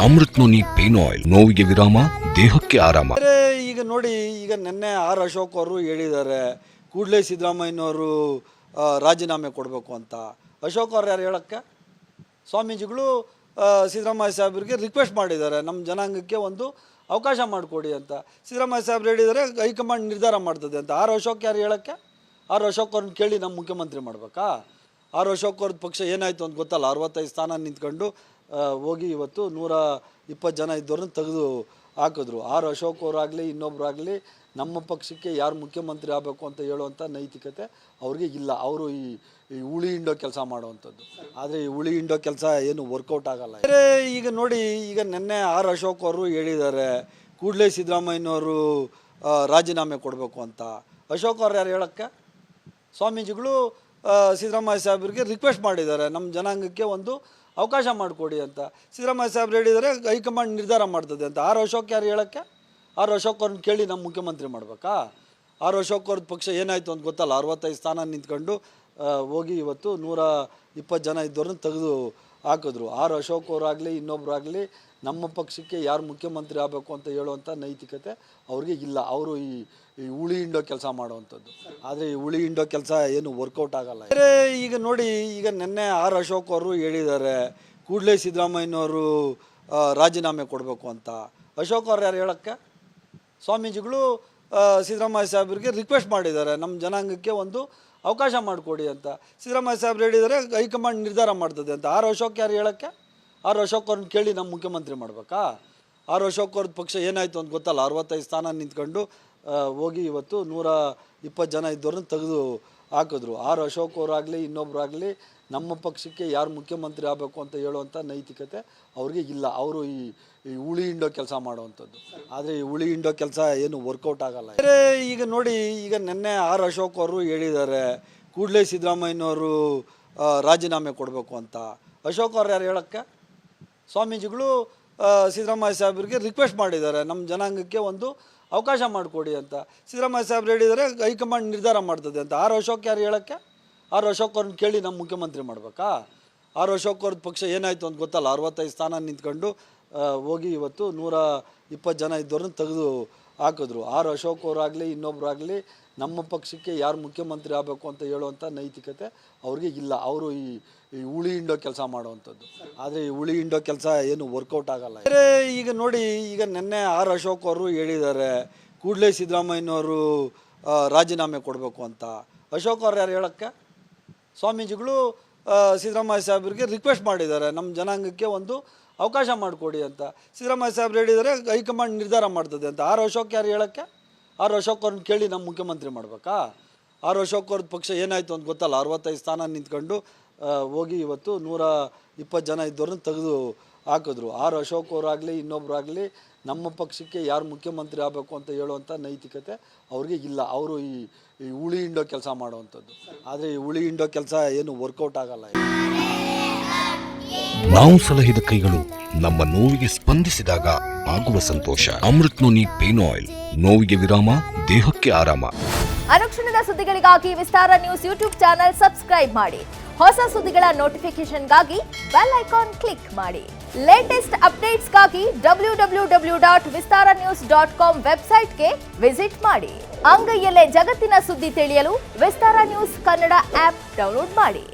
Amrit noni pain oil, ನೋವಿಗೆ ವಿರಾಮ, ದೇಹಕ್ಕೆ ಆರಾಮ. ಈಗ ನೋಡಿ, ಈಗ ನಿನ್ನೆ ಆರ್ ಅಶೋಕ್ ಅವರು ಹೇಳಿದ್ದಾರೆ ಕೂಡಲೇ ಸಿದ್ದರಾಮಯ್ಯನವರು ರಾಜೀನಾಮೆ ಕೊಡಬೇಕು ಅಂತ. ಅಶೋಕ್ ಅವ್ರು ಯಾರು ಹೇಳಕ್ಕೆ? ಸ್ವಾಮೀಜಿಗಳು ಸಿದ್ದರಾಮಯ್ಯ ಸಾಹೇಬ್ರಿಗೆ ರಿಕ್ವೆಸ್ಟ್ ಮಾಡಿದ್ದಾರೆ, ನಮ್ಮ ಜನಾಂಗಕ್ಕೆ ಒಂದು ಅವಕಾಶ ಮಾಡಿಕೊಡಿ ಅಂತ. ಸಿದ್ದರಾಮಯ್ಯ ಸಾಹೇಬ್ರು ಹೇಳಿದ್ದಾರೆ ಹೈಕಮಾಂಡ್ ನಿರ್ಧಾರ ಮಾಡ್ತದೆ ಅಂತ. ಆರ್ ಅಶೋಕ್ ಯಾರು ಹೇಳಕ್ಕೆ? ಆರ್ ಅಶೋಕ್ ಅವ್ರನ್ನ ಕೇಳಿ ನಮ್ಮ ಮುಖ್ಯಮಂತ್ರಿ ಮಾಡಬೇಕಾ? ಆರ್ ಅಶೋಕ್ ಅವ್ರದ್ದು ಪಕ್ಷ ಏನಾಯಿತು ಅಂತ ಗೊತ್ತಲ್ಲ, 65 ಸ್ಥಾನ ನಿಂತ್ಕೊಂಡು ಹೋಗಿ ಇವತ್ತು 120 ಜನ ಇದ್ದವ್ರನ್ನ ತೆಗೆದು ಹಾಕಿದ್ರು. ಆರ್ ಅಶೋಕ್ ಅವರಾಗಲಿ ಇನ್ನೊಬ್ಬರಾಗಲಿ ನಮ್ಮ ಪಕ್ಷಕ್ಕೆ ಯಾರು ಮುಖ್ಯಮಂತ್ರಿ ಆಗಬೇಕು ಅಂತ ಹೇಳುವಂಥ ನೈತಿಕತೆ ಅವ್ರಿಗೆ ಇಲ್ಲ. ಅವರು ಈ ಉಳಿ ಹಿಂಡೋ ಕೆಲಸ ಮಾಡುವಂಥದ್ದು. ಆದರೆ ಈ ಉಳಿ ಹಿಂಡೋ ಕೆಲಸ ಏನು ವರ್ಕೌಟ್ ಆಗಲ್ಲ. ಈಗ ನೋಡಿ, ಈಗ ನಿನ್ನೆ ಆರ್ ಅಶೋಕ್ ಅವರು ಹೇಳಿದ್ದಾರೆ ಕೂಡಲೇ ಸಿದ್ದರಾಮಯ್ಯನವರು ರಾಜೀನಾಮೆ ಕೊಡಬೇಕು ಅಂತ. ಅಶೋಕ್ ಅವ್ರು ಯಾರು ಹೇಳಕ್ಕೆ? ಸ್ವಾಮೀಜಿಗಳು ಸಿದ್ದರಾಮಯ್ಯ ಸಾಹೇಬ್ರಿಗೆ ರಿಕ್ವೆಸ್ಟ್ ಮಾಡಿದ್ದಾರೆ, ನಮ್ಮ ಜನಾಂಗಕ್ಕೆ ಒಂದು ಅವಕಾಶ ಮಾಡಿಕೊಡಿ ಅಂತ. ಸಿದ್ದರಾಮಯ್ಯ ಸಾಹೇಬ್ರು ಹೇಳಿದ್ದಾರೆ ಹೈಕಮಾಂಡ್ ನಿರ್ಧಾರ ಮಾಡ್ತದೆ ಅಂತ. ಆರ್ ಅಶೋಕ್ ಯಾರು ಹೇಳಕ್ಕೆ? ಆರ್ ಅಶೋಕ್ ಅವ್ರನ್ನ ಕೇಳಿ ನಮ್ಮ ಮುಖ್ಯಮಂತ್ರಿ ಮಾಡಬೇಕಾ? ಆರ್ ಅಶೋಕ್ ಅವ್ರದ್ದು ಪಕ್ಷ ಏನಾಯಿತು ಅಂತ ಗೊತ್ತಲ್ಲ, 65 ಸ್ಥಾನ ನಿಂತ್ಕೊಂಡು ಹೋಗಿ ಇವತ್ತು 120 ಜನ ಇದ್ದವ್ರನ್ನ ತೆಗೆದು ಹಾಕಿದ್ರು. ಆರ್ ಅಶೋಕ್ ಅವರಾಗಲಿ ಇನ್ನೊಬ್ಬರಾಗಲಿ ನಮ್ಮ ಪಕ್ಷಕ್ಕೆ ಯಾರು ಮುಖ್ಯಮಂತ್ರಿ ಆಗಬೇಕು ಅಂತ ಹೇಳುವಂಥ ನೈತಿಕತೆ ಅವ್ರಿಗೆ ಇಲ್ಲ. ಅವರು ಈ ಉಳಿ ಹಿಂಡೋ ಕೆಲಸ ಮಾಡುವಂಥದ್ದು. ಆದರೆ ಈ ಉಳಿ ಹಿಂಡೋ ಕೆಲಸ ಏನು ವರ್ಕೌಟ್ ಆಗಲ್ಲ. ಈಗ ನೋಡಿ, ಈಗ ನಿನ್ನೆ ಆರ್ ಅಶೋಕ್ ಅವರು ಹೇಳಿದ್ದಾರೆ ಕೂಡಲೇ ಸಿದ್ದರಾಮಯ್ಯನವರು ರಾಜೀನಾಮೆ ಕೊಡಬೇಕು ಅಂತ. ಅಶೋಕ್ ಅವ್ರು ಯಾರು ಹೇಳಕ್ಕೆ? ಸ್ವಾಮೀಜಿಗಳು ಸಿದ್ದರಾಮಯ್ಯ ಸಾಹೇಬ್ರಿಗೆ ರಿಕ್ವೆಸ್ಟ್ ಮಾಡಿದ್ದಾರೆ, ನಮ್ಮ ಜನಾಂಗಕ್ಕೆ ಒಂದು ಅವಕಾಶ ಮಾಡಿಕೊಡಿ ಅಂತ. ಸಿದ್ದರಾಮಯ್ಯ ಸಾಹೇಬ್ರು ಹೇಳಿದ್ದಾರೆ ಹೈಕಮಾಂಡ್ ನಿರ್ಧಾರ ಮಾಡ್ತದೆ ಅಂತ. ಆರ್ ಅಶೋಕ್ ಯಾರು ಹೇಳಕ್ಕೆ? ಆರ್ ಅಶೋಕ್ ಅವ್ರನ್ನ ಕೇಳಿ ನಮ್ಮ ಮುಖ್ಯಮಂತ್ರಿ ಮಾಡಬೇಕಾ? ಆರ್ ಅಶೋಕ್ ಅವ್ರದ್ದು ಪಕ್ಷ ಏನಾಯಿತು ಅಂತ ಗೊತ್ತಲ್ಲ, 65 ಸ್ಥಾನ ನಿಂತ್ಕೊಂಡು ಹೋಗಿ ಇವತ್ತು 120 ಜನ ಇದ್ದವ್ರನ್ನ ತೆಗೆದು ಹಾಕಿದ್ರು. ಆರ್ ಅಶೋಕ್ ಅವರಾಗಲಿ ಇನ್ನೊಬ್ಬರಾಗಲಿ ನಮ್ಮ ಪಕ್ಷಕ್ಕೆ ಯಾರು ಮುಖ್ಯಮಂತ್ರಿ ಆಗಬೇಕು ಅಂತ ಹೇಳುವಂಥ ನೈತಿಕತೆ ಅವ್ರಿಗೆ ಇಲ್ಲ. ಅವರು ಈ ಉಳಿ ಹಿಂಡೋ ಕೆಲಸ ಮಾಡುವಂಥದ್ದು. ಆದರೆ ಈ ಉಳಿ ಹಿಂಡೋ ಕೆಲಸ ಏನು ವರ್ಕೌಟ್ ಆಗಲ್ಲ. ಈಗ ನೋಡಿ, ಈಗ ನಿನ್ನೆ ಆರ್ ಅಶೋಕ್ ಅವರು ಹೇಳಿದ್ದಾರೆ ಕೂಡಲೇ ಸಿದ್ದರಾಮಯ್ಯನವರು ರಾಜೀನಾಮೆ ಕೊಡಬೇಕು ಅಂತ. ಅಶೋಕ್ ಅವ್ರು ಯಾರು ಹೇಳಕ್ಕೆ? ಸ್ವಾಮೀಜಿಗಳು ಸಿದ್ದರಾಮಯ್ಯ ಸಾಹೇಬ್ರಿಗೆ ರಿಕ್ವೆಸ್ಟ್ ಮಾಡಿದ್ದಾರೆ, ನಮ್ಮ ಜನಾಂಗಕ್ಕೆ ಒಂದು ಅವಕಾಶ ಮಾಡಿಕೊಡಿ ಅಂತ. ಸಿದ್ದರಾಮಯ್ಯ ಸಾಹೇಬ್ರು ಹೇಳಿದ್ದಾರೆ ಹೈಕಮಾಂಡ್ ನಿರ್ಧಾರ ಮಾಡ್ತದೆ ಅಂತ. ಆರ್ ಅಶೋಕ್ ಯಾರು ಹೇಳಕ್ಕೆ? ಆರ್ ಅಶೋಕ್ ಅವ್ರನ್ನ ಕೇಳಿ ನಮ್ಮ ಮುಖ್ಯಮಂತ್ರಿ ಮಾಡಬೇಕಾ? ಆರ್ ಅಶೋಕ್ ಅವ್ರದ್ದು ಪಕ್ಷ ಏನಾಯಿತು ಅಂತ ಗೊತ್ತಲ್ಲ, 65 ಸ್ಥಾನ ನಿಂತ್ಕೊಂಡು ಹೋಗಿ ಇವತ್ತು 120 ಜನ ಇದ್ದವ್ರನ್ನ ತೆಗೆದು ಹಾಕಿದ್ರು. ಆರ್ ಅಶೋಕ್ ಅವರಾಗಲಿ ಇನ್ನೊಬ್ಬರಾಗಲಿ ನಮ್ಮ ಪಕ್ಷಕ್ಕೆ ಯಾರು ಮುಖ್ಯಮಂತ್ರಿ ಆಗಬೇಕು ಅಂತ ಹೇಳುವಂಥ ನೈತಿಕತೆ ಅವ್ರಿಗೆ ಇಲ್ಲ. ಅವರು ಈ ಉಳಿ ಹಿಂಡೋ ಕೆಲಸ ಮಾಡುವಂಥದ್ದು. ಆದರೆ ಈ ಉಳಿ ಹಿಂಡೋ ಕೆಲಸ ಏನು ವರ್ಕೌಟ್ ಆಗಲ್ಲ. ಈಗ ನೋಡಿ, ಈಗ ನಿನ್ನೆ ಆರ್ ಅಶೋಕ್ ಅವರು ಹೇಳಿದ್ದಾರೆ ಕೂಡಲೇ ಸಿದ್ದರಾಮಯ್ಯನವರು ರಾಜೀನಾಮೆ ಕೊಡಬೇಕು ಅಂತ. ಅಶೋಕ್ ಅವ್ರು ಯಾರು ಹೇಳಕ್ಕೆ? ಸ್ವಾಮೀಜಿಗಳು ಸಿದ್ದರಾಮಯ್ಯ ಸಾಹೇಬ್ರಿಗೆ ರಿಕ್ವೆಸ್ಟ್ ಮಾಡಿದ್ದಾರೆ, ನಮ್ಮ ಜನಾಂಗಕ್ಕೆ ಒಂದು ಅವಕಾಶ ಮಾಡಿಕೊಡಿ ಅಂತ. ಸಿದ್ದರಾಮಯ್ಯ ಸಾಹೇಬ್ರು ಹೇಳಿದ್ದಾರೆ ಹೈಕಮಾಂಡ್ ನಿರ್ಧಾರ ಮಾಡ್ತದೆ ಅಂತ. ಆರ್ ಅಶೋಕ್ ಯಾರು ಹೇಳಕ್ಕೆ? ಆರ್ ಅಶೋಕ್ ಅವ್ರನ್ನ ಕೇಳಿ ನಮ್ಮ ಮುಖ್ಯಮಂತ್ರಿ ಮಾಡಬೇಕಾ? ಆರ್ ಅಶೋಕ್ ಅವ್ರದ್ದು ಪಕ್ಷ ಏನಾಯಿತು ಅಂತ ಗೊತ್ತಲ್ಲ, 65 ಸ್ಥಾನ ನಿಂತ್ಕೊಂಡು ಹೋಗಿ ಇವತ್ತು 120 ಜನ ಇದ್ದವ್ರನ್ನ ತೆಗೆದು ಹಾಕಿದ್ರು. ಆರ್ ಅಶೋಕ್ ಅವರಾಗಲಿ ಇನ್ನೊಬ್ಬರಾಗಲಿ ನಮ್ಮ ಪಕ್ಷಕ್ಕೆ ಯಾರು ಮುಖ್ಯಮಂತ್ರಿ ಆಗಬೇಕು ಅಂತ ಹೇಳುವಂಥ ನೈತಿಕತೆ ಅವ್ರಿಗೆ ಇಲ್ಲ. ಅವರು ಈ ಉಳಿ ಹಿಂಡೋ ಕೆಲಸ ಮಾಡುವಂಥದ್ದು. ಆದರೆ ಈ ಉಳಿ ಹಿಂಡೋ ಕೆಲಸ ಏನು ವರ್ಕೌಟ್ ಆಗಲ್ಲ. ನಾವು ಸಲಹಿದ ಕೈಗಳು ನಮ್ಮ ನೋವಿಗೆ ಸ್ಪಂದಿಸಿದಾಗ ಆಗುವ ಸಂತೋಷ. ಅಮೃತ್ ನೋನಿ ಪೇನ್ ಆಯಿಲ್, ನೋವಿಗೆ ವಿರಾಮ, ದೇಹಕ್ಕೆ ಆರಾಮ. ಅನುಕ್ಷಣದ ಸುದ್ದಿಗಳಿಗಾಗಿ ವಿಸ್ತಾರ ನ್ಯೂಸ್ ಯೂಟ್ಯೂಬ್ ಚಾನೆಲ್ ಸಬ್ಸ್ಕ್ರೈಬ್ ಮಾಡಿ. ಹೊಸ ಸುದ್ದಿಗಳ ನೋಟಿಫಿಕೇಶನ್ಗಾಗಿ ಬೆಲ್ ಐಕಾನ್ ಕ್ಲಿಕ್ ಮಾಡಿ. ಲೇಟೆಸ್ಟ್ ಅಪ್ಡೇಟ್ಸ್ಗಾಗಿ www.vistaranews.com ವೆಬ್ಸೈಟ್ಗೆ ವಿಸಿಟ್ ಮಾಡಿ. ಅಂಗೈಯಲ್ಲೇ ಜಗತ್ತಿನ ಸುದ್ದಿ ತಿಳಿಯಲು ವಿಸ್ತಾರ ನ್ಯೂಸ್ ಕನ್ನಡ ಆಪ್ ಡೌನ್ಲೋಡ್ ಮಾಡಿ.